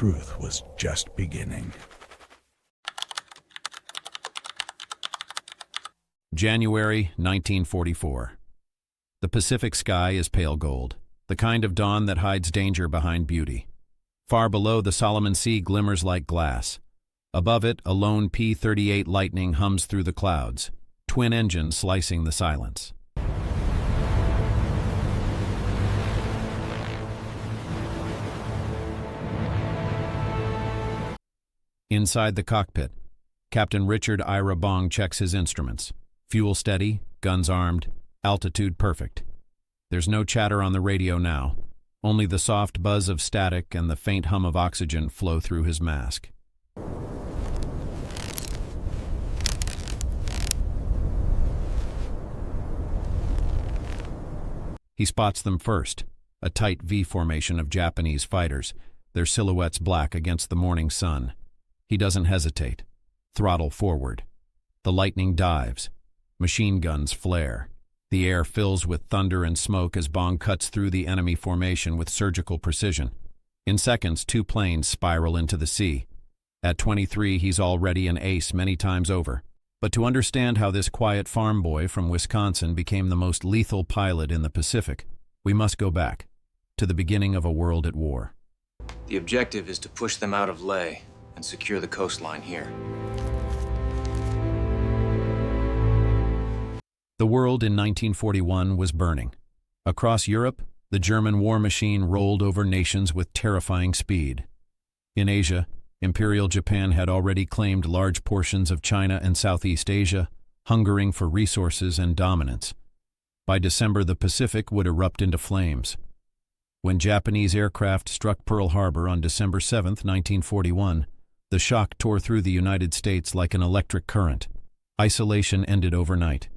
truth was just beginning. January 1944. The Pacific sky is pale gold, the kind of dawn that hides danger behind beauty. Far below, the Solomon Sea glimmers like glass. Above it, a lone P-38 Lightning hums through the clouds, twin engines slicing the silence. Inside the cockpit, Captain Richard Bong checks his instruments. Fuel steady, guns armed, altitude perfect. There's no chatter on the radio now. Only the soft buzz of static and the faint hum of oxygen flow through his mask. He spots them first, a tight V formation of Japanese fighters, their silhouettes black against the morning sun. He doesn't hesitate. Throttle forward. The Lightning dives. Machine guns flare. The air fills with thunder and smoke as Bong cuts through the enemy formation with surgical precision. In seconds, 2 planes spiral into the sea. At 23, he's already an ace many times over. But to understand how this quiet farm boy from Wisconsin became the most lethal pilot in the Pacific, we must go back to the beginning of a world at war. The objective is to push them out of Leh and secure the coastline here. The world in 1941 was burning. Across Europe, the German war machine rolled over nations with terrifying speed. In Asia, Imperial Japan had already claimed large portions of China and Southeast Asia, hungering for resources and dominance. By December, the Pacific would erupt into flames. When Japanese aircraft struck Pearl Harbor on December 7, 1941, the shock tore through the United States like an electric current. Isolation ended overnight.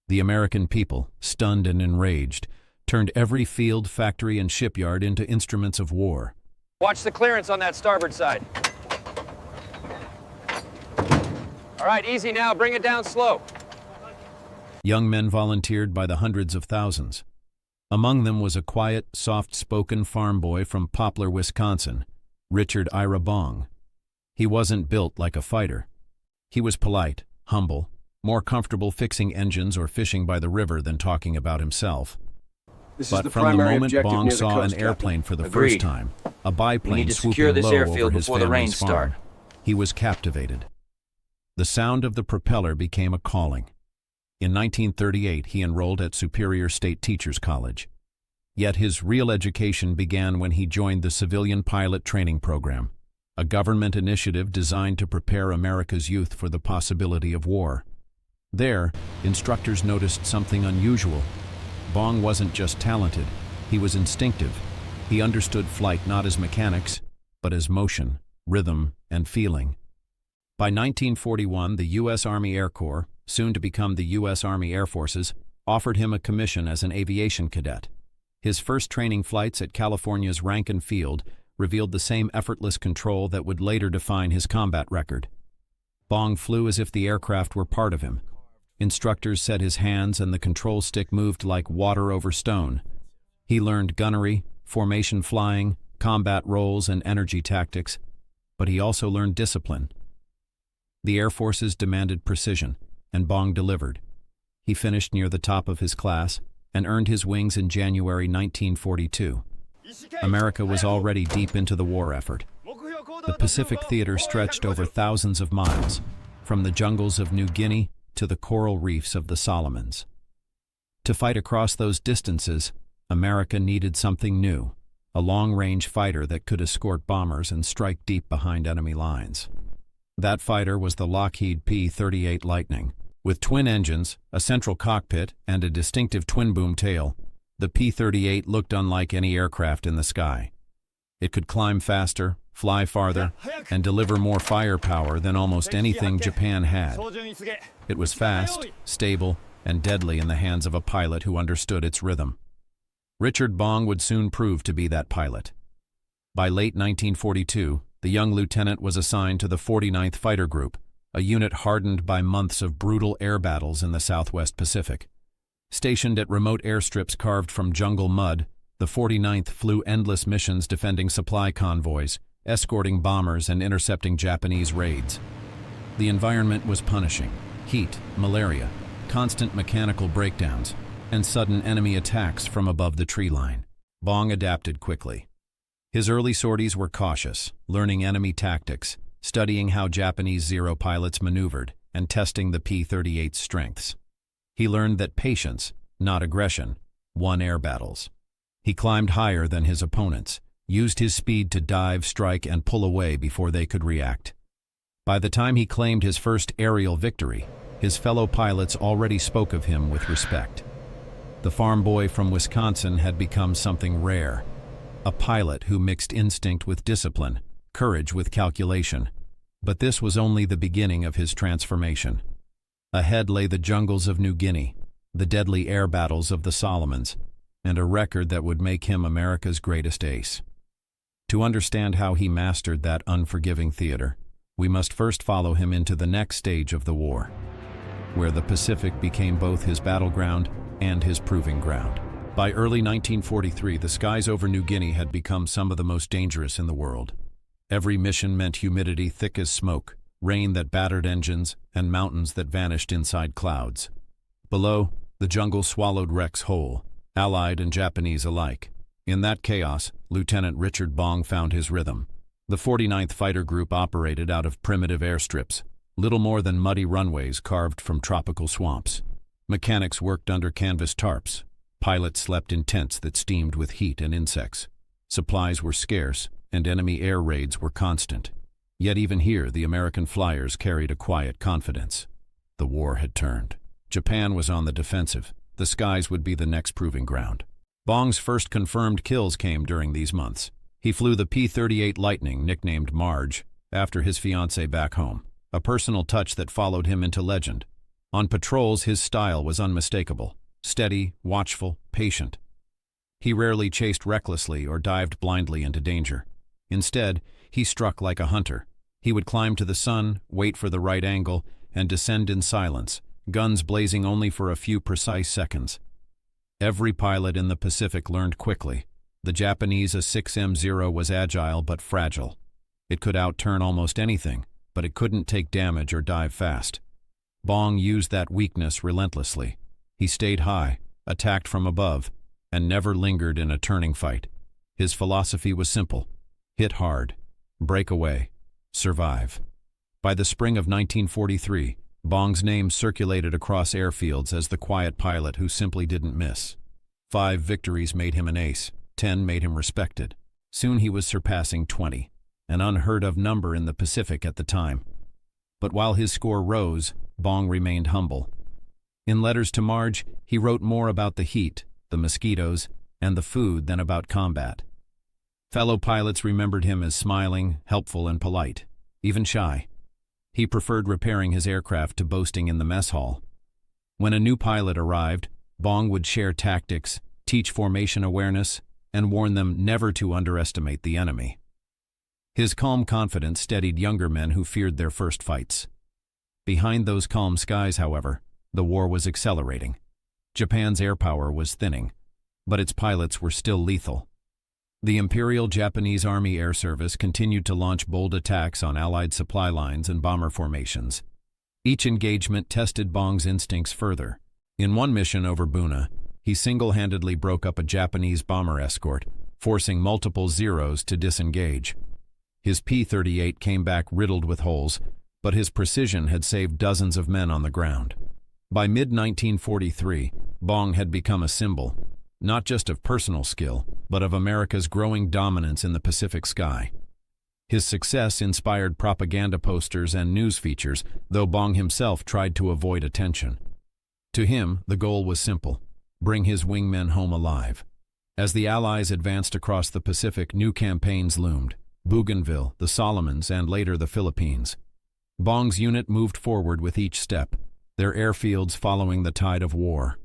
The American people, stunned and enraged, turned every field, factory, and shipyard into instruments of war. Watch the clearance on that starboard side. All right, easy now, bring it down slow. Young men volunteered by the hundreds of thousands. Among them was a quiet, soft-spoken farm boy from Poplar, Wisconsin, Richard Bong. He wasn't built like a fighter. He was polite, humble, more comfortable fixing engines or fishing by the river than talking about himself. But from the moment Bong saw an airplane for the first time, a biplane swooping low over his family's farm, he was captivated. The sound of the propeller became a calling. In 1938, he enrolled at Superior State Teachers College. Yet his real education began when he joined the Civilian Pilot Training Program, a government initiative designed to prepare America's youth for the possibility of war. There, instructors noticed something unusual. Bong wasn't just talented, he was instinctive. He understood flight not as mechanics, but as motion, rhythm, and feeling. By 1941, the U.S. Army Air Corps, soon to become the U.S. Army Air Forces, offered him a commission as an aviation cadet. His first training flights at California's Rankin Field revealed the same effortless control that would later define his combat record. Bong flew as if the aircraft were part of him. Instructors said his hands and the control stick moved like water over stone. He learned gunnery, formation flying, combat roles, and energy tactics, but he also learned discipline. The Air Forces demanded precision, and Bong delivered. He finished near the top of his class and earned his wings in January 1942. America was already deep into the war effort. The Pacific theater stretched over thousands of miles, from the jungles of New Guinea to the coral reefs of the Solomons. To fight across those distances, America needed something new, a long-range fighter that could escort bombers and strike deep behind enemy lines. That fighter was the Lockheed P-38 Lightning. With twin engines, a central cockpit, and a distinctive twin-boom tail, the P-38 looked unlike any aircraft in the sky. It could climb faster, fly farther, and deliver more firepower than almost anything Japan had. It was fast, stable, and deadly in the hands of a pilot who understood its rhythm. Richard Bong would soon prove to be that pilot. By late 1942, the young lieutenant was assigned to the 49th Fighter Group, a unit hardened by months of brutal air battles in the Southwest Pacific. Stationed at remote airstrips carved from jungle mud, the 49th flew endless missions defending supply convoys, escorting bombers and intercepting Japanese raids. The environment was punishing: heat, malaria, constant mechanical breakdowns, and sudden enemy attacks from above the tree line. Bong adapted quickly. His early sorties were cautious, learning enemy tactics, studying how Japanese Zero pilots maneuvered, and testing the P-38's strengths. He learned that patience, not aggression, won air battles. He climbed higher than his opponents, used his speed to dive, strike, and pull away before they could react. By the time he claimed his first aerial victory, his fellow pilots already spoke of him with respect. The farm boy from Wisconsin had become something rare, a pilot who mixed instinct with discipline, courage with calculation. But this was only the beginning of his transformation. Ahead lay the jungles of New Guinea, the deadly air battles of the Solomons, and a record that would make him America's greatest ace. To understand how he mastered that unforgiving theater, we must first follow him into the next stage of the war, where the Pacific became both his battleground and his proving ground. By early 1943, the skies over New Guinea had become some of the most dangerous in the world. Every mission meant humidity thick as smoke, rain that battered engines, and mountains that vanished inside clouds. Below, the jungle swallowed wrecks whole, Allied and Japanese alike. In that chaos, Lieutenant Richard Bong found his rhythm. The 49th Fighter Group operated out of primitive airstrips, little more than muddy runways carved from tropical swamps. Mechanics worked under canvas tarps. Pilots slept in tents that steamed with heat and insects. Supplies were scarce, and enemy air raids were constant. Yet even here, the American flyers carried a quiet confidence. The war had turned. Japan was on the defensive. The skies would be the next proving ground. Bong's first confirmed kills came during these months. He flew the P-38 Lightning, nicknamed Marge, after his fiancée back home, a personal touch that followed him into legend. On patrols, his style was unmistakable: steady, watchful, patient. He rarely chased recklessly or dived blindly into danger. Instead, he struck like a hunter. He would climb to the sun, wait for the right angle, and descend in silence, guns blazing only for a few precise seconds. Every pilot in the Pacific learned quickly. The Japanese A-6M0 was agile but fragile. It could outturn almost anything, but it couldn't take damage or dive fast. Bong used that weakness relentlessly. He stayed high, attacked from above, and never lingered in a turning fight. His philosophy was simple: hit hard, break away, survive. By the spring of 1943, Bong's name circulated across airfields as the quiet pilot who simply didn't miss. 5 victories made him an ace, 10 made him respected. Soon he was surpassing 20, an unheard-of number in the Pacific at the time. But while his score rose, Bong remained humble. In letters to Marge, he wrote more about the heat, the mosquitoes, and the food than about combat. Fellow pilots remembered him as smiling, helpful, and polite, even shy. He preferred repairing his aircraft to boasting in the mess hall. When a new pilot arrived, Bong would share tactics, teach formation awareness, and warn them never to underestimate the enemy. His calm confidence steadied younger men who feared their first fights. Behind those calm skies, however, the war was accelerating. Japan's air power was thinning, but its pilots were still lethal. The Imperial Japanese Army Air Service continued to launch bold attacks on Allied supply lines and bomber formations. Each engagement tested Bong's instincts further. In one mission over Buna, he single-handedly broke up a Japanese bomber escort, forcing multiple Zeros to disengage. His P-38 came back riddled with holes, but his precision had saved dozens of men on the ground. By mid-1943, Bong had become a symbol, not just of personal skill, but of America's growing dominance in the Pacific sky. His success inspired propaganda posters and news features, though Bong himself tried to avoid attention. To him, the goal was simple: bring his wingmen home alive. As the Allies advanced across the Pacific, new campaigns loomed: Bougainville, the Solomons, and later the Philippines. Bong's unit moved forward with each step, their airfields following the tide of war.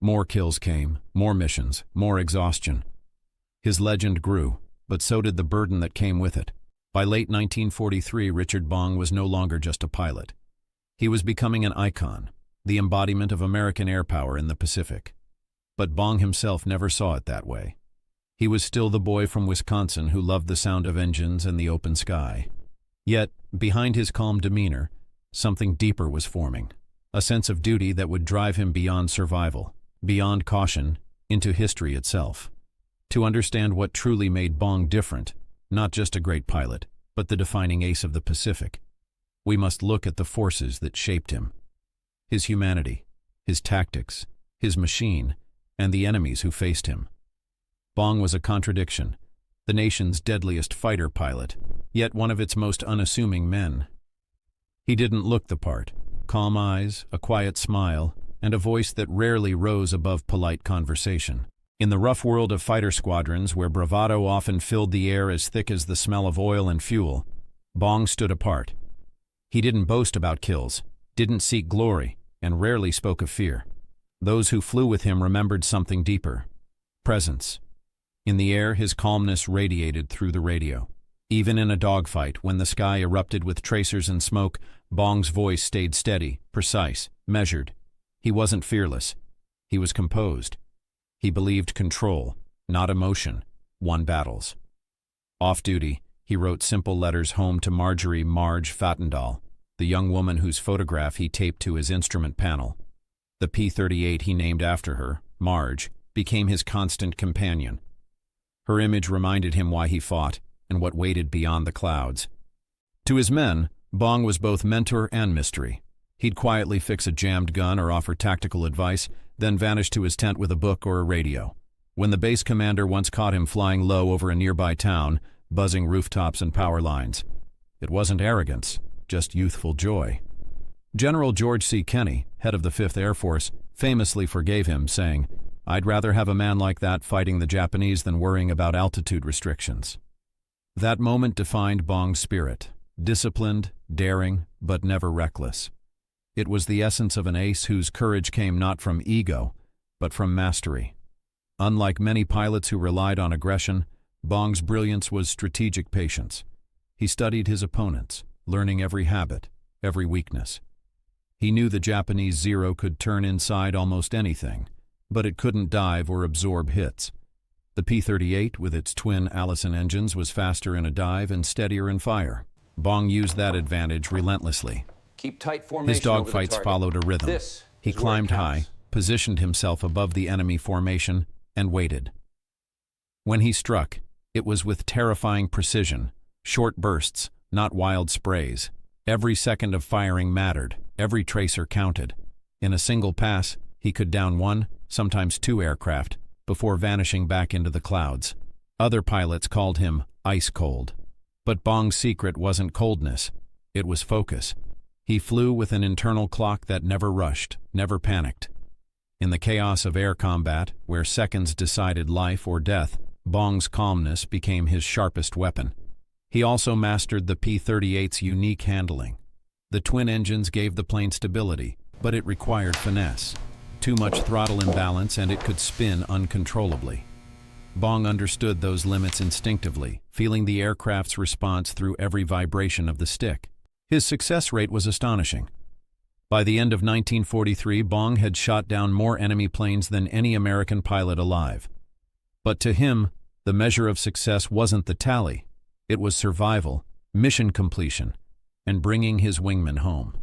More kills came, more missions, more exhaustion. His legend grew, but so did the burden that came with it. By late 1943, Richard Bong was no longer just a pilot. He was becoming an icon, the embodiment of American air power in the Pacific. But Bong himself never saw it that way. He was still the boy from Wisconsin who loved the sound of engines and the open sky. Yet, behind his calm demeanor, something deeper was forming, a sense of duty that would drive him beyond survival, beyond caution, into history itself. To understand what truly made Bong different, not just a great pilot, but the defining ace of the Pacific, we must look at the forces that shaped him. His humanity, his tactics, his machine, and the enemies who faced him. Bong was a contradiction, the nation's deadliest fighter pilot, yet one of its most unassuming men. He didn't look the part, calm eyes, a quiet smile, and a voice that rarely rose above polite conversation. In the rough world of fighter squadrons, where bravado often filled the air as thick as the smell of oil and fuel, Bong stood apart. He didn't boast about kills, didn't seek glory, and rarely spoke of fear. Those who flew with him remembered something deeper: presence. In the air, his calmness radiated through the radio. Even in a dogfight, when the sky erupted with tracers and smoke, Bong's voice stayed steady, precise, measured. He wasn't fearless. He was composed. He believed control, not emotion, won battles. Off-duty, he wrote simple letters home to Marjorie "Marge" Fattendal, the young woman whose photograph he taped to his instrument panel. The P-38 he named after her, Marge, became his constant companion. Her image reminded him why he fought and what waited beyond the clouds. To his men, Bong was both mentor and mystery. He'd quietly fix a jammed gun or offer tactical advice, then vanish to his tent with a book or a radio. When the base commander once caught him flying low over a nearby town, buzzing rooftops and power lines, it wasn't arrogance, just youthful joy. General George C. Kenney, head of the 5th Air Force, famously forgave him, saying, "I'd rather have a man like that fighting the Japanese than worrying about altitude restrictions." That moment defined Bong's spirit: disciplined, daring, but never reckless. It was the essence of an ace whose courage came not from ego, but from mastery. Unlike many pilots who relied on aggression, Bong's brilliance was strategic patience. He studied his opponents, learning every habit, every weakness. He knew the Japanese Zero could turn inside almost anything, but it couldn't dive or absorb hits. The P-38, with its twin Allison engines, was faster in a dive and steadier in fire. Bong used that advantage relentlessly. Keep tight formation. His dogfights followed a rhythm. He climbed high, positioned himself above the enemy formation, and waited. When he struck, it was with terrifying precision, short bursts, not wild sprays. Every second of firing mattered, every tracer counted. In a single pass, he could down one, sometimes two aircraft, before vanishing back into the clouds. Other pilots called him ice cold. But Bong's secret wasn't coldness, it was focus. He flew with an internal clock that never rushed, never panicked. In the chaos of air combat, where seconds decided life or death, Bong's calmness became his sharpest weapon. He also mastered the P-38's unique handling. The twin engines gave the plane stability, but it required finesse. Too much throttle imbalance and it could spin uncontrollably. Bong understood those limits instinctively, feeling the aircraft's response through every vibration of the stick. His success rate was astonishing. By the end of 1943, Bong had shot down more enemy planes than any American pilot alive. But to him, the measure of success wasn't the tally. It was survival, mission completion, and bringing his wingman home.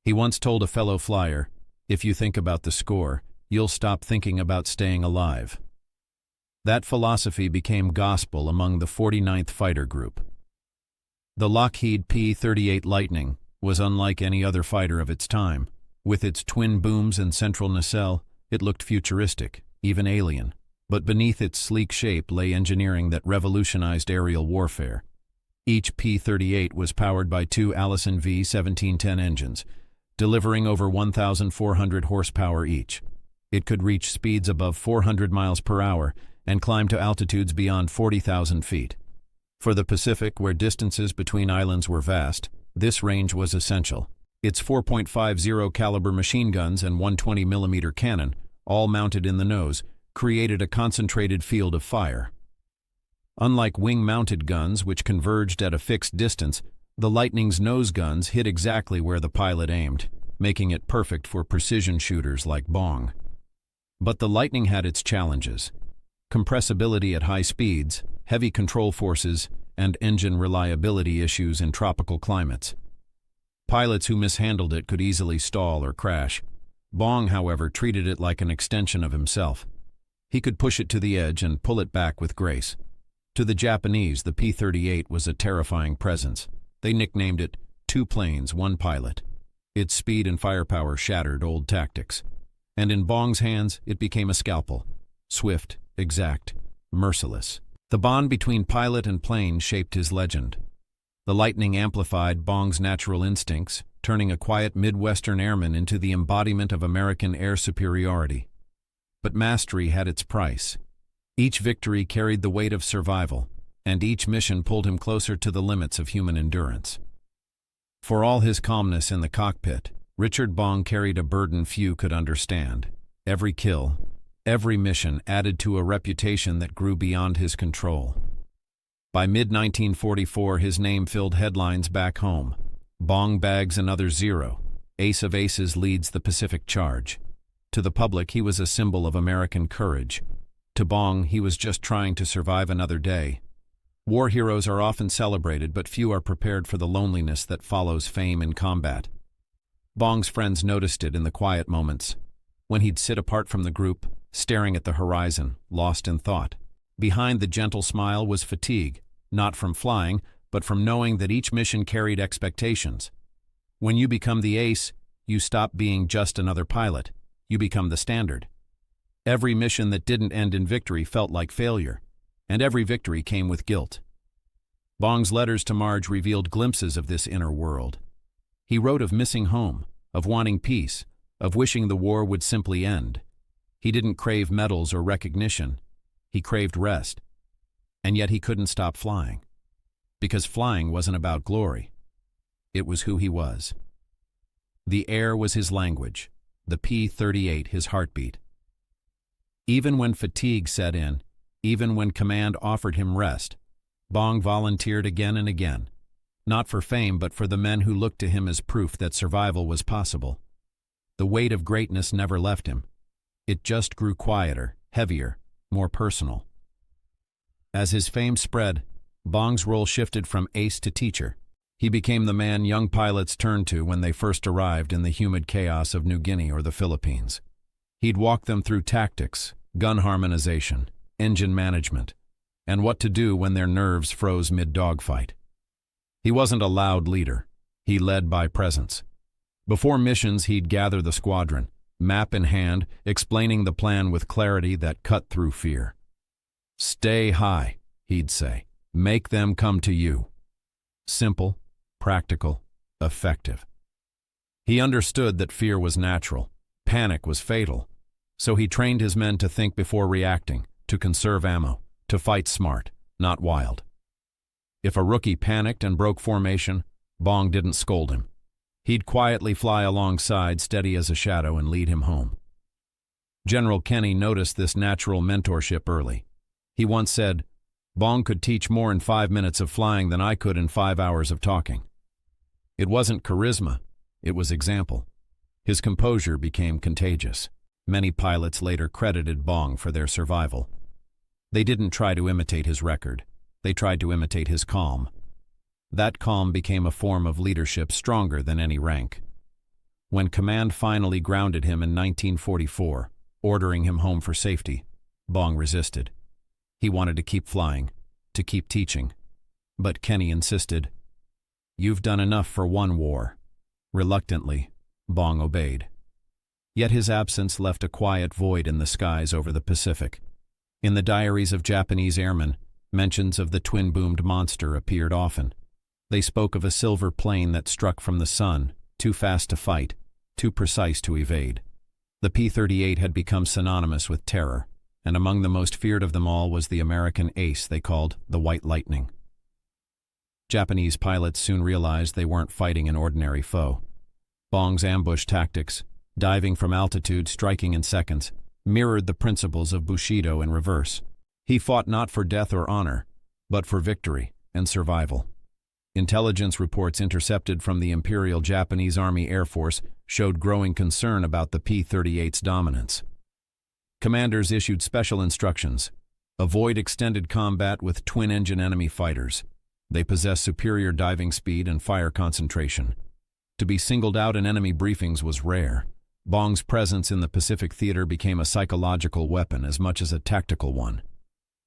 He once told a fellow flyer, "If you think about the score, you'll stop thinking about staying alive." That philosophy became gospel among the 49th Fighter Group. The Lockheed P-38 Lightning was unlike any other fighter of its time. With its twin booms and central nacelle, it looked futuristic, even alien. But beneath its sleek shape lay engineering that revolutionized aerial warfare. Each P-38 was powered by two Allison V-1710 engines, delivering over 1,400 horsepower each. It could reach speeds above 400 miles per hour and climb to altitudes beyond 40,000 feet. For the Pacific, where distances between islands were vast, this range was essential. Its 4.50 caliber machine guns and 120mm cannon, all mounted in the nose, created a concentrated field of fire. Unlike wing-mounted guns, which converged at a fixed distance, the Lightning's nose guns hit exactly where the pilot aimed, making it perfect for precision shooters like Bong. But the Lightning had its challenges. compressibility at high speeds, heavy control forces, and engine reliability issues in tropical climates. Pilots who mishandled it could easily stall or crash. Bong, however, treated it like an extension of himself. He could push it to the edge and pull it back with grace. To the Japanese, the P-38 was a terrifying presence. They nicknamed it 2 planes, 1 pilot. Its speed and firepower shattered old tactics. And in Bong's hands, it became a scalpel. Swift, exact, merciless. The bond between pilot and plane shaped his legend. The lightning amplified Bong's natural instincts, turning a quiet Midwestern airman into the embodiment of American air superiority. But mastery had its price. Each victory carried the weight of survival, and each mission pulled him closer to the limits of human endurance. For all his calmness in the cockpit, Richard Bong carried a burden few could understand. Every kill, every mission added to a reputation that grew beyond his control. By mid-1944, his name filled headlines back home. Bong bags another 0. Ace of Aces leads the Pacific Charge. To the public, he was a symbol of American courage. To Bong, he was just trying to survive another day. War heroes are often celebrated, but few are prepared for the loneliness that follows fame in combat. Bong's friends noticed it in the quiet moments, when he'd sit apart from the group, staring at the horizon, lost in thought. Behind the gentle smile was fatigue, not from flying, but from knowing that each mission carried expectations. When you become the ace, you stop being just another pilot. You become the standard. Every mission that didn't end in victory felt like failure, and every victory came with guilt. Bong's letters to Marge revealed glimpses of this inner world. He wrote of missing home, of wanting peace, of wishing the war would simply end. He didn't crave medals or recognition. He craved rest. And yet he couldn't stop flying. Because flying wasn't about glory. It was who he was. The air was his language, the P-38 his heartbeat. Even when fatigue set in, even when command offered him rest, Bong volunteered again and again, not for fame but for the men who looked to him as proof that survival was possible. The weight of greatness never left him. It just grew quieter, heavier, more personal. As his fame spread, Bong's role shifted from ace to teacher. He became the man young pilots turned to when they first arrived in the humid chaos of New Guinea or the Philippines. He'd walk them through tactics, gun harmonization, engine management, and what to do when their nerves froze mid-dogfight. He wasn't a loud leader. He led by presence. Before missions, he'd gather the squadron, map in hand, explaining the plan with clarity that cut through fear. "Stay high," he'd say. "Make them come to you." Simple, practical, effective. He understood that fear was natural. Panic was fatal. So he trained his men to think before reacting, to conserve ammo, to fight smart, not wild. If a rookie panicked and broke formation, Bong didn't scold him. He'd quietly fly alongside, steady as a shadow, and lead him home. General Kenny noticed this natural mentorship early. He once said, "Bong could teach more in 5 minutes of flying than I could in 5 hours of talking." It wasn't charisma, it was example. His composure became contagious. Many pilots later credited Bong for their survival. They didn't try to imitate his record. They tried to imitate his calm. That calm became a form of leadership stronger than any rank. When command finally grounded him in 1944, ordering him home for safety, Bong resisted. He wanted to keep flying, to keep teaching. But Kenny insisted, "You've done enough for one war." Reluctantly, Bong obeyed. Yet his absence left a quiet void in the skies over the Pacific. In the diaries of Japanese airmen, mentions of the twin-boomed monster appeared often. They spoke of a silver plane that struck from the sun, too fast to fight, too precise to evade. The P-38 had become synonymous with terror, and among the most feared of them all was the American ace they called the White Lightning. Japanese pilots soon realized they weren't fighting an ordinary foe. Bong's ambush tactics, diving from altitude, striking in seconds, mirrored the principles of Bushido in reverse. He fought not for death or honor, but for victory and survival. Intelligence reports intercepted from the Imperial Japanese Army Air Force showed growing concern about the P-38's dominance. Commanders issued special instructions: Avoid extended combat with twin-engine enemy fighters. They possess superior diving speed and fire concentration. To be singled out in enemy briefings was rare. Bong's presence in the Pacific theater became a psychological weapon as much as a tactical one.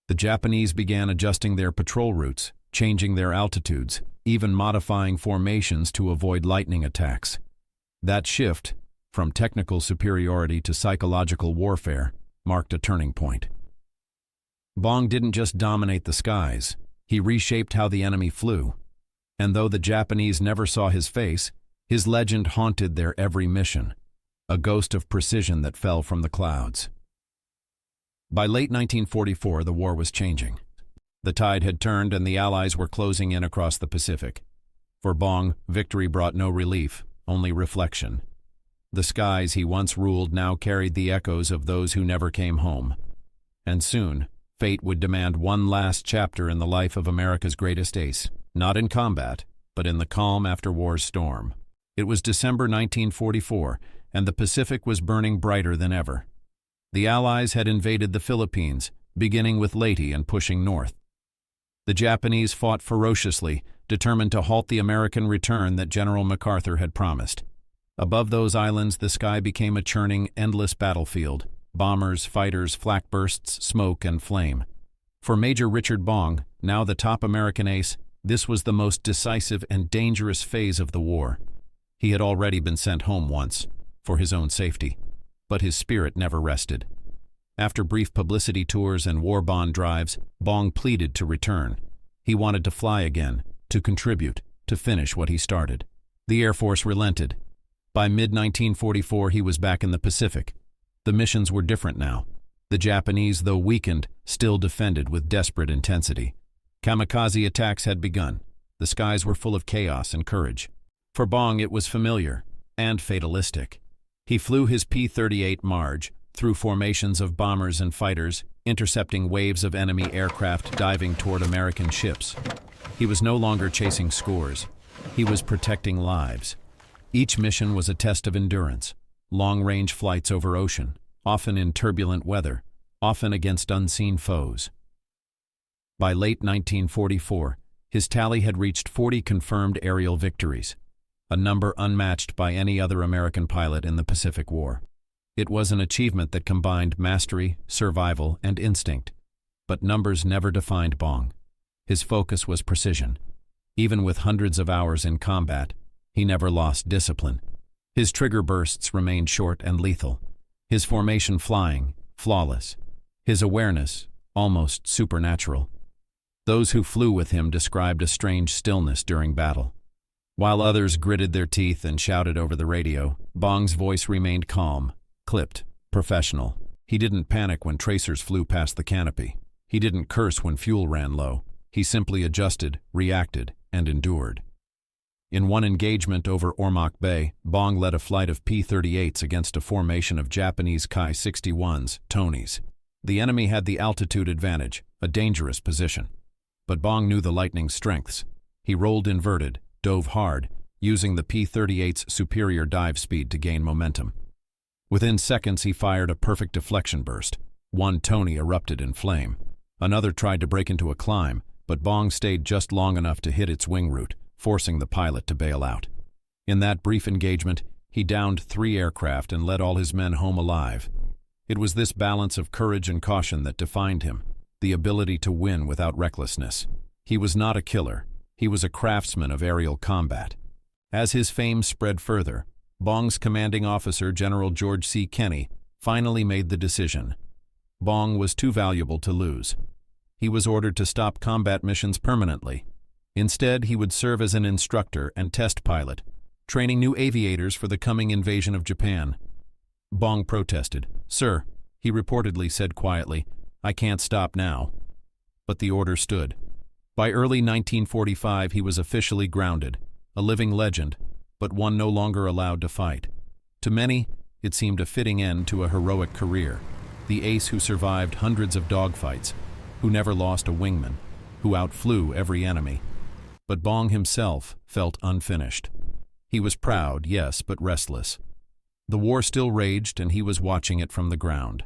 The Japanese began adjusting their patrol routes, changing their altitudes, even modifying formations to avoid lightning attacks. That shift, from technical superiority to psychological warfare, marked a turning point. Bong didn't just dominate the skies, he reshaped how the enemy flew. And though the Japanese never saw his face, his legend haunted their every mission, a ghost of precision that fell from the clouds. By late 1944, the war was changing. The tide had turned and the Allies were closing in across the Pacific. For Bong, victory brought no relief, only reflection. The skies he once ruled now carried the echoes of those who never came home. And soon, fate would demand one last chapter in the life of America's greatest ace, not in combat, but in the calm after war's storm. It was December 1944, and the Pacific was burning brighter than ever. The Allies had invaded the Philippines, beginning with Leyte and pushing north. The Japanese fought ferociously, determined to halt the American return that General MacArthur had promised. Above those islands, the sky became a churning, endless battlefield. Bombers, fighters, flak bursts, smoke, and flame. For Major Richard Bong, now the top American ace, this was the most decisive and dangerous phase of the war. He had already been sent home once, for his own safety, but his spirit never rested. After brief publicity tours and war bond drives, Bong pleaded to return. He wanted to fly again, to contribute, to finish what he started. The Air Force relented. By mid-1944, he was back in the Pacific. The missions were different now. The Japanese, though weakened, still defended with desperate intensity. Kamikaze attacks had begun. The skies were full of chaos and courage. For Bong, it was familiar and fatalistic. He flew his P-38 Marge through formations of bombers and fighters, intercepting waves of enemy aircraft diving toward American ships. He was no longer chasing scores. He was protecting lives. Each mission was a test of endurance. Long-range flights over ocean, often in turbulent weather, often against unseen foes. By late 1944, his tally had reached 40 confirmed aerial victories, a number unmatched by any other American pilot in the Pacific War. It was an achievement that combined mastery, survival, and instinct. But numbers never defined Bong. His focus was precision. Even with hundreds of hours in combat, he never lost discipline. His trigger bursts remained short and lethal. His formation flying, flawless. His awareness, almost supernatural. Those who flew with him described a strange stillness during battle. While others gritted their teeth and shouted over the radio, Bong's voice remained calm, clipped, professional. He didn't panic when tracers flew past the canopy. He didn't curse when fuel ran low. He simply adjusted, reacted, and endured. In one engagement over Ormoc Bay, Bong led a flight of P-38s against a formation of Japanese Ki-61s, Tonys. The enemy had the altitude advantage, a dangerous position. But Bong knew the Lightning's strengths. He rolled inverted, dove hard, using the P-38's superior dive speed to gain momentum. Within seconds, he fired a perfect deflection burst. One Tony erupted in flame. Another tried to break into a climb, but Bong stayed just long enough to hit its wing route, forcing the pilot to bail out. In that brief engagement, he downed 3 aircraft and led all his men home alive. It was this balance of courage and caution that defined him, the ability to win without recklessness. He was not a killer. He was a craftsman of aerial combat. As his fame spread further, Bong's commanding officer, General George C. Kenney, finally made the decision. Bong was too valuable to lose. He was ordered to stop combat missions permanently. Instead, he would serve as an instructor and test pilot, training new aviators for the coming invasion of Japan. Bong protested. "Sir," he reportedly said quietly, "I can't stop now." But the order stood. By early 1945, he was officially grounded, a living legend, but one no longer allowed to fight. To many, it seemed a fitting end to a heroic career, the ace who survived hundreds of dogfights, who never lost a wingman, who outflew every enemy. But Bong himself felt unfinished. He was proud, yes, but restless. The war still raged, and he was watching it from the ground.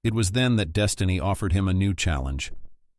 It was then that destiny offered him a new challenge,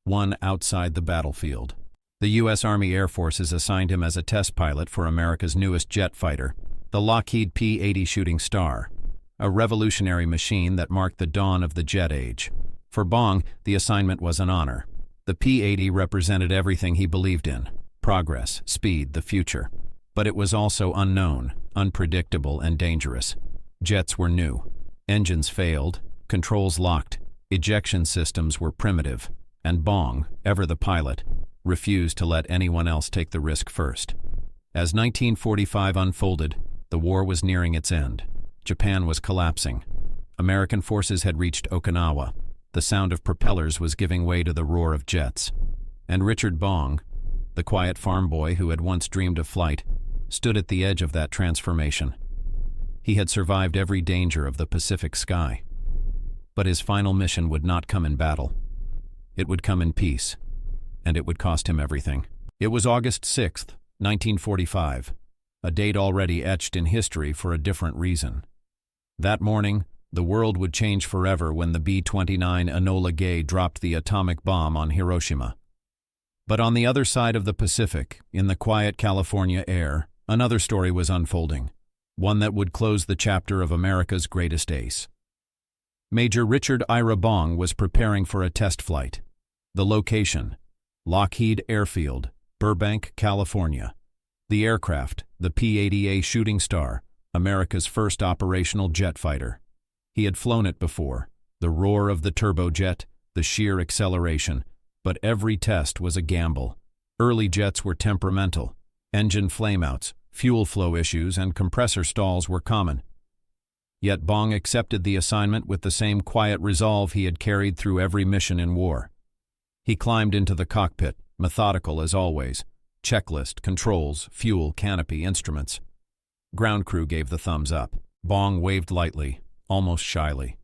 one outside the battlefield. The U.S. Army Air Forces assigned him as a test pilot for America's newest jet fighter, the Lockheed P-80 Shooting Star, a revolutionary machine that marked the dawn of the jet age. For Bong, the assignment was an honor. The P-80 represented everything he believed in: progress, speed, the future. But it was also unknown, unpredictable, and dangerous. Jets were new. Engines failed, controls locked, ejection systems were primitive, and Bong, ever the pilot, refused to let anyone else take the risk first. As 1945 unfolded, the war was nearing its end. Japan was collapsing. American forces had reached Okinawa. The sound of propellers was giving way to the roar of jets. And Richard Bong, the quiet farm boy who had once dreamed of flight, stood at the edge of that transformation. He had survived every danger of the Pacific sky. But his final mission would not come in battle. It would come in peace, and it would cost him everything. It was August 6th, 1945, a date already etched in history for a different reason. That morning, the world would change forever when the B-29 Enola Gay dropped the atomic bomb on Hiroshima. But on the other side of the Pacific, in the quiet California air, another story was unfolding, one that would close the chapter of America's greatest ace. Major Richard Ira Bong was preparing for a test flight. The location: Lockheed Airfield, Burbank, California. The aircraft, the P-80A Shooting Star, America's first operational jet fighter. He had flown it before, the roar of the turbojet, the sheer acceleration, but every test was a gamble. Early jets were temperamental. Engine flameouts, fuel flow issues, and compressor stalls were common. Yet Bong accepted the assignment with the same quiet resolve he had carried through every mission in war. He climbed into the cockpit, methodical as always. Checklist, controls, fuel, canopy, instruments. Ground crew gave the thumbs up. Bong waved lightly, almost shyly.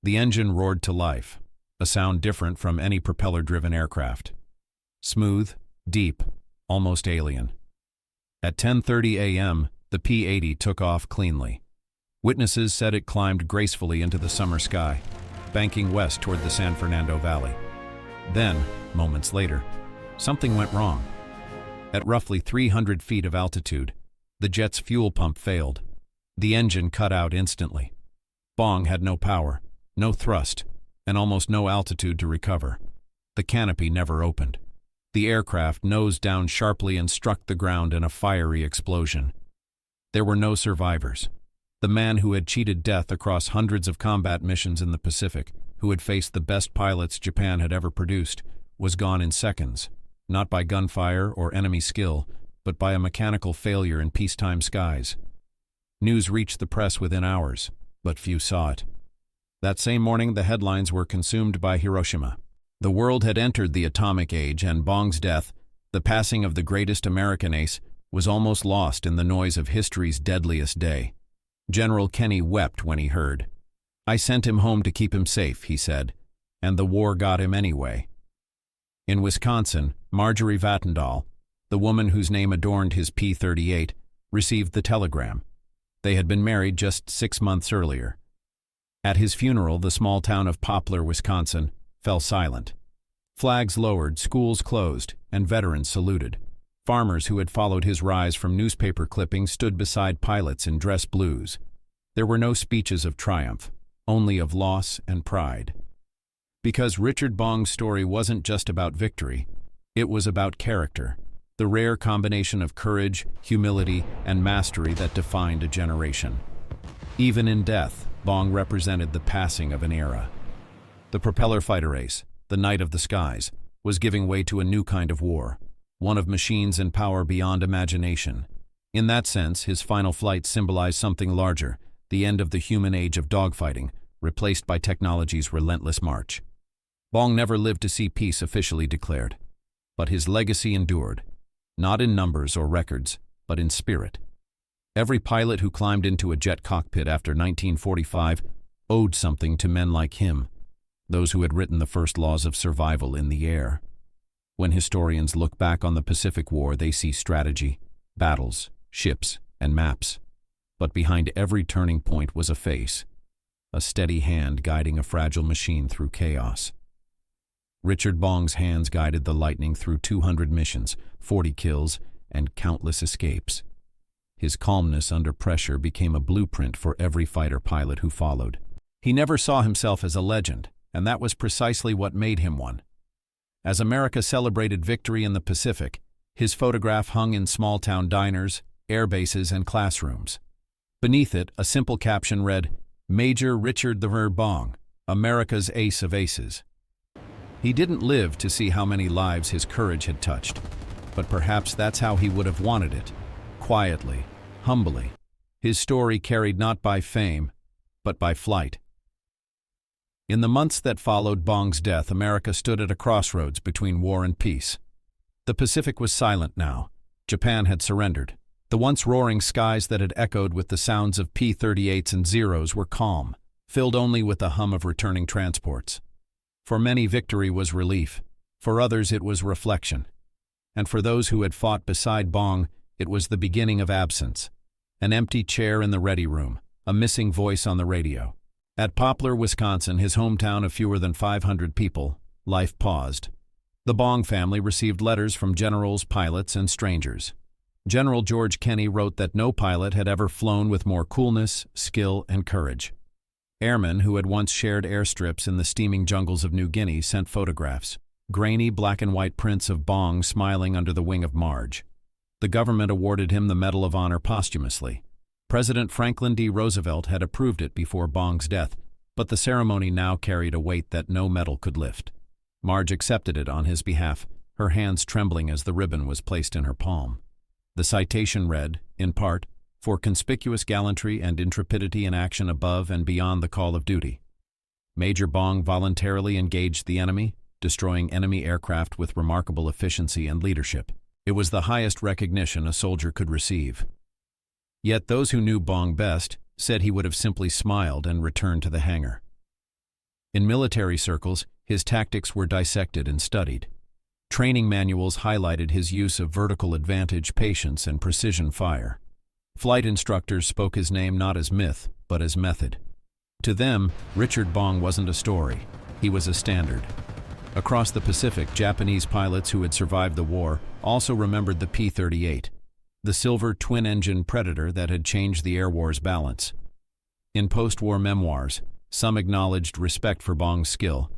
The engine roared to life, a sound different from any propeller-driven aircraft. Smooth, deep, almost alien. At 10:30 a.m., the P-80 took off cleanly. Witnesses said it climbed gracefully into the summer sky, banking west toward the San Fernando Valley. Then, moments later, something went wrong. At roughly 300 feet of altitude, the jet's fuel pump failed. The engine cut out instantly. Bong had no power, no thrust, and almost no altitude to recover. The canopy never opened. The aircraft nosed down sharply and struck the ground in a fiery explosion. There were no survivors. The man who had cheated death across hundreds of combat missions in the Pacific, who had faced the best pilots Japan had ever produced, was gone in seconds, not by gunfire or enemy skill, but by a mechanical failure in peacetime skies. News reached the press within hours, but few saw it. That same morning, the headlines were consumed by Hiroshima. The world had entered the atomic age, and Bong's death, the passing of the greatest American ace, was almost lost in the noise of history's deadliest day. General Kenny wept when he heard. "I sent him home to keep him safe," he said, "and the war got him anyway." In Wisconsin, Marjorie Vattendahl, the woman whose name adorned his P-38, received the telegram. They had been married just 6 months earlier. At his funeral, the small town of Poplar, Wisconsin, fell silent. Flags lowered, schools closed, and veterans saluted. Farmers who had followed his rise from newspaper clippings stood beside pilots in dress blues. There were no speeches of triumph, only of loss and pride. Because Richard Bong's story wasn't just about victory, it was about character, the rare combination of courage, humility, and mastery that defined a generation. Even in death, Bong represented the passing of an era. The propeller fighter ace, the knight of the skies, was giving way to a new kind of war, one of machines and power beyond imagination. In that sense, his final flight symbolized something larger, the end of the human age of dogfighting, replaced by technology's relentless march. Bong never lived to see peace officially declared, but his legacy endured, not in numbers or records, but in spirit. Every pilot who climbed into a jet cockpit after 1945 owed something to men like him, those who had written the first laws of survival in the air. When historians look back on the Pacific War, they see strategy, battles, ships, and maps. But behind every turning point was a a steady hand guiding a fragile machine through chaos. Richard Bong's hands guided the Lightning through 200 missions, 40 kills, and countless escapes. His calmness under pressure became a blueprint for every fighter pilot who followed. He never saw himself as a legend, and that was precisely what made him one. As America celebrated victory in the Pacific, his photograph hung in small-town diners, air bases, and classrooms. Beneath it, a simple caption read, "Major Richard Bong, America's Ace of Aces." He didn't live to see how many lives his courage had touched, but perhaps that's how he would have wanted it, quietly, humbly. His story carried not by fame, but by flight. In the months that followed Bong's death, America stood at a crossroads between war and peace. The Pacific was silent now. Japan had surrendered. The once roaring skies that had echoed with the sounds of P-38s and Zeros were calm, filled only with the hum of returning transports. For many, victory was relief. For others, it was reflection. And for those who had fought beside Bong, it was the beginning of absence. An empty chair in the ready room, a missing voice on the radio. At Poplar, Wisconsin, his hometown of fewer than 500 people, life paused. The Bong family received letters from generals, pilots, and strangers. General George Kenney wrote that no pilot had ever flown with more coolness, skill, and courage. Airmen who had once shared airstrips in the steaming jungles of New Guinea sent photographs, grainy black and white prints of Bong smiling under the wing of Marge. The government awarded him the Medal of Honor posthumously. President Franklin D. Roosevelt had approved it before Bong's death, but the ceremony now carried a weight that no medal could lift. Marge accepted it on his behalf, her hands trembling as the ribbon was placed in her palm. The citation read, in part, "For conspicuous gallantry and intrepidity in action above and beyond the call of duty." Major Bong voluntarily engaged the enemy, destroying enemy aircraft with remarkable efficiency and leadership. It was the highest recognition a soldier could receive. Yet those who knew Bong best said he would have simply smiled and returned to the hangar. In military circles, his tactics were dissected and studied. Training manuals highlighted his use of vertical advantage, patience, and precision fire. Flight instructors spoke his name not as myth, but as method. To them, Richard Bong wasn't a story. He was a standard. Across the Pacific, Japanese pilots who had survived the war also remembered the P-38, the silver twin-engine Predator that had changed the air war's balance. In post-war memoirs, some acknowledged respect for Bong's skill,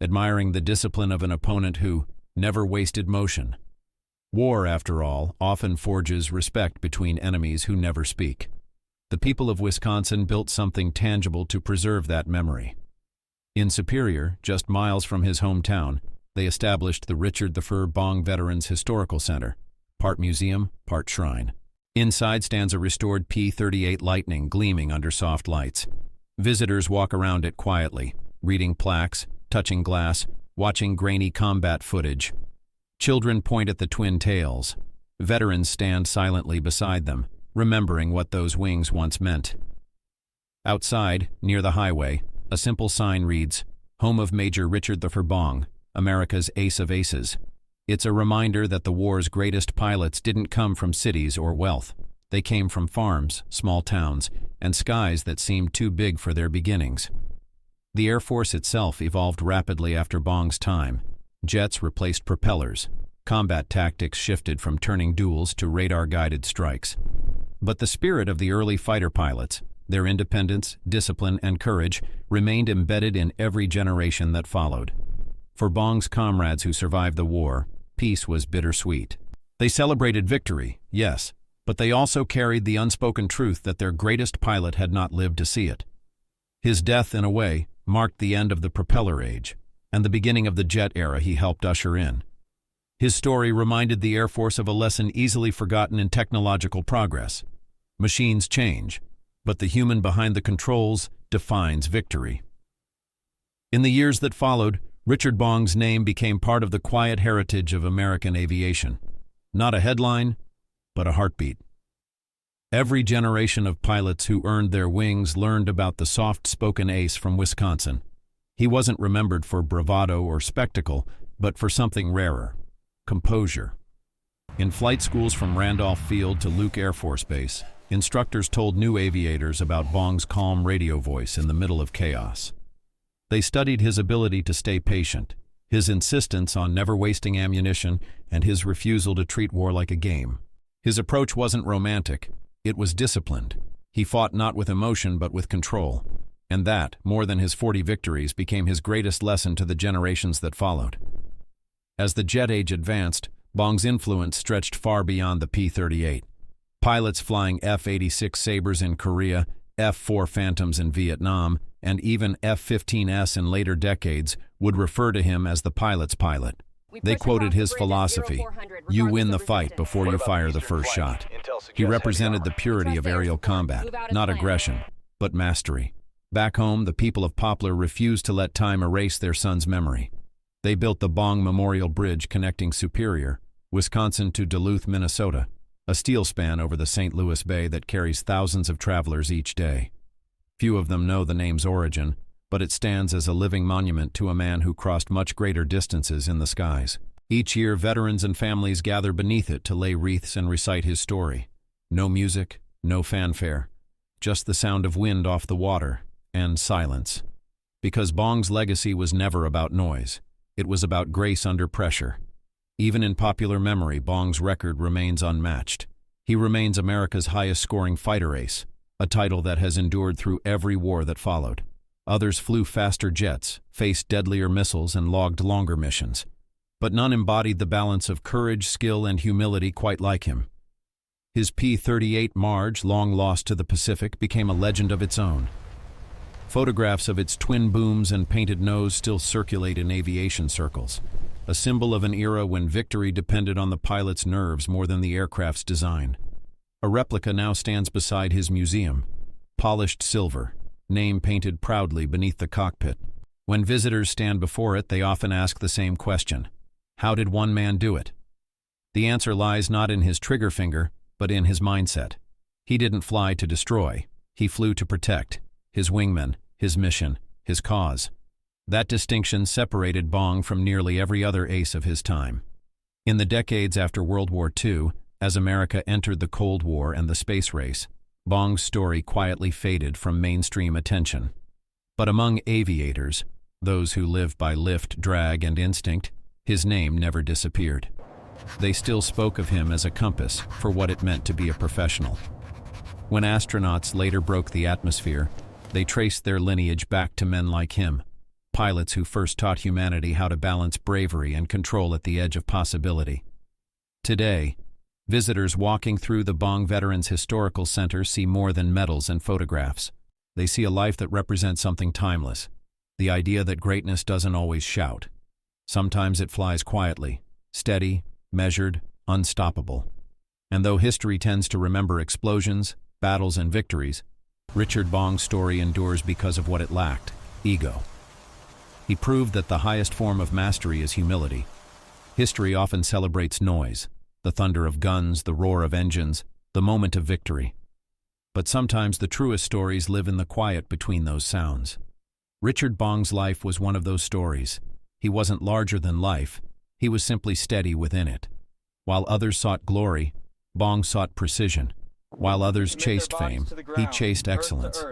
admiring the discipline of an opponent who never wasted motion. War, after all, often forges respect between enemies who never speak. The people of Wisconsin built something tangible to preserve that memory. In Superior, just miles from his hometown, they established the Richard Bong Veterans Historical Center, part museum, part shrine. Inside stands a restored P-38 Lightning gleaming under soft lights. Visitors walk around it quietly, reading plaques, touching glass, watching grainy combat footage. Children point at the twin tails. Veterans stand silently beside them, remembering what those wings once meant. Outside, near the highway, a simple sign reads, "Home of Major Richard Bong, America's Ace of Aces." It's a reminder that the war's greatest pilots didn't come from cities or wealth. They came from farms, small towns, and skies that seemed too big for their beginnings. The Air Force itself evolved rapidly after Bong's time. Jets replaced propellers. Combat tactics shifted from turning duels to radar-guided strikes. But the spirit of the early fighter pilots, their independence, discipline, and courage, remained embedded in every generation that followed. For Bong's comrades who survived the war, peace was bittersweet. They celebrated victory, yes, but they also carried the unspoken truth that their greatest pilot had not lived to see it. His death, in a way, marked the end of the propeller age and the beginning of the jet era he helped usher in. His story reminded the Air Force of a lesson easily forgotten in technological progress. Machines change, but the human behind the controls defines victory. In the years that followed, Richard Bong's name became part of the quiet heritage of American aviation. Not a headline, but a heartbeat. Every generation of pilots who earned their wings learned about the soft-spoken ace from Wisconsin. He wasn't remembered for bravado or spectacle, but for something rarer: composure. In flight schools from Randolph Field to Luke Air Force Base, Instructors told new aviators about Bong's calm radio voice in the middle of chaos. They studied his ability to stay patient, his insistence on never wasting ammunition, and his refusal to treat war like a game. His approach wasn't romantic, it was disciplined. He fought not with emotion but with control. And that, more than his 40 victories, became his greatest lesson to the generations that followed. As the jet age advanced, Bong's influence stretched far beyond the P-38. Pilots flying F-86 Sabres in Korea, F-4 Phantoms in Vietnam, and even F-15s in later decades would refer to him as the pilot's pilot. They quoted his philosophy, "You win the fight before you fire the first shot." He represented the purity of aerial combat, not aggression, but mastery. Back home, the people of Poplar refused to let time erase their son's memory. They built the Bong Memorial Bridge connecting Superior, Wisconsin to Duluth, Minnesota, a steel span over the St. Louis Bay that carries thousands of travelers each day. Few of them know the name's origin, but it stands as a living monument to a man who crossed much greater distances in the skies. Each year, veterans and families gather beneath it to lay wreaths and recite his story. No music, no fanfare, just the sound of wind off the water, and silence. Because Bong's legacy was never about noise. It was about grace under pressure. Even in popular memory, Bong's record remains unmatched. He remains America's highest-scoring fighter ace, a title that has endured through every war that followed. Others flew faster jets, faced deadlier missiles, and logged longer missions. But none embodied the balance of courage, skill, and humility quite like him. His P-38 Marge, long lost to the Pacific, became a legend of its own. Photographs of its twin booms and painted nose still circulate in aviation circles, a symbol of an era when victory depended on the pilot's nerves more than the aircraft's design. A replica now stands beside his museum, polished silver, name painted proudly beneath the cockpit. When visitors stand before it, they often ask the same question: how did one man do it? The answer lies not in his trigger finger, but in his mindset. He didn't fly to destroy, he flew to protect. His wingmen, his mission, his cause. That distinction separated Bong from nearly every other ace of his time. In the decades after World War II, as America entered the Cold War and the space race, Bong's story quietly faded from mainstream attention. But among aviators, those who live by lift, drag, and instinct, his name never disappeared. They still spoke of him as a compass for what it meant to be a professional. When astronauts later broke the atmosphere, they traced their lineage back to men like him, pilots who first taught humanity how to balance bravery and control at the edge of possibility. Today, visitors walking through the Bong Veterans Historical Center see more than medals and photographs. They see a life that represents something timeless, the idea that greatness doesn't always shout. Sometimes it flies quietly, steady, measured, unstoppable. And though history tends to remember explosions, battles, and victories, Richard Bong's story endures because of what it lacked: ego. He proved that the highest form of mastery is humility. History often celebrates noise, the thunder of guns, the roar of engines, the moment of victory. But sometimes the truest stories live in the quiet between those sounds. Richard Bong's life was one of those stories. He wasn't larger than life, he was simply steady within it. While others sought glory, Bong sought precision. While others chased fame, he chased excellence.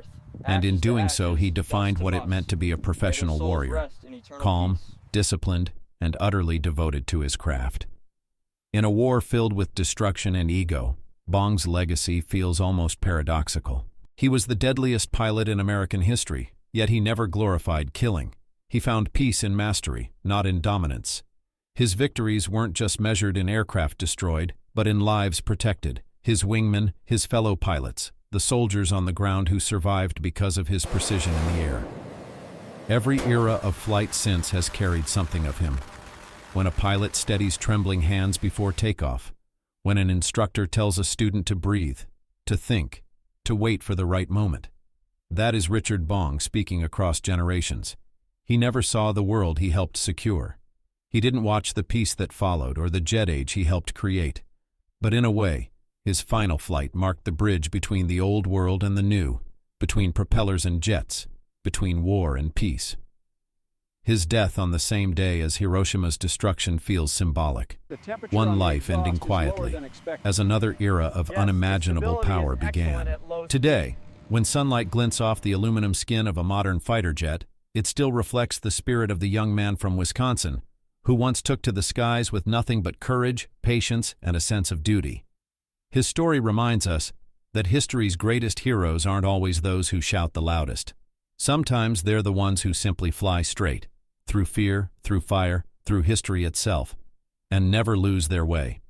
And in doing so, he defined what it meant to be a professional warrior: calm, disciplined, and utterly devoted to his craft. In a war filled with destruction and ego, Bong's legacy feels almost paradoxical. He was the deadliest pilot in American history, yet he never glorified killing. He found peace in mastery, not in dominance. His victories weren't just measured in aircraft destroyed, but in lives protected. His wingmen, his fellow pilots, the soldiers on the ground who survived because of his precision in the air. Every era of flight since has carried something of him. When a pilot steadies trembling hands before takeoff, when an instructor tells a student to breathe, to think, to wait for the right moment. That is Richard Bong speaking across generations. He never saw the world he helped secure. He didn't watch the peace that followed or the jet age he helped create. But in a way, his final flight marked the bridge between the old world and the new, between propellers and jets, between war and peace. His death on the same day as Hiroshima's destruction feels symbolic. One life ending quietly, as another era of unimaginable power began. Today, when sunlight glints off the aluminum skin of a modern fighter jet, it still reflects the spirit of the young man from Wisconsin, who once took to the skies with nothing but courage, patience, and a sense of duty. His story reminds us that history's greatest heroes aren't always those who shout the loudest. Sometimes they're the ones who simply fly straight, through fear, through fire, through history itself, and never lose their way.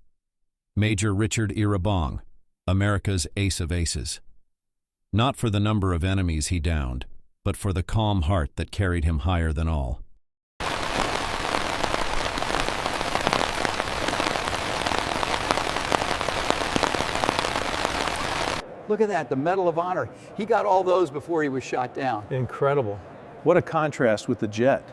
Major Richard Bong, America's ace of aces. Not for the number of enemies he downed, but for the calm heart that carried him higher than all. Look at that, the Medal of Honor. He got all those before he was shot down. Incredible. What a contrast with the jet.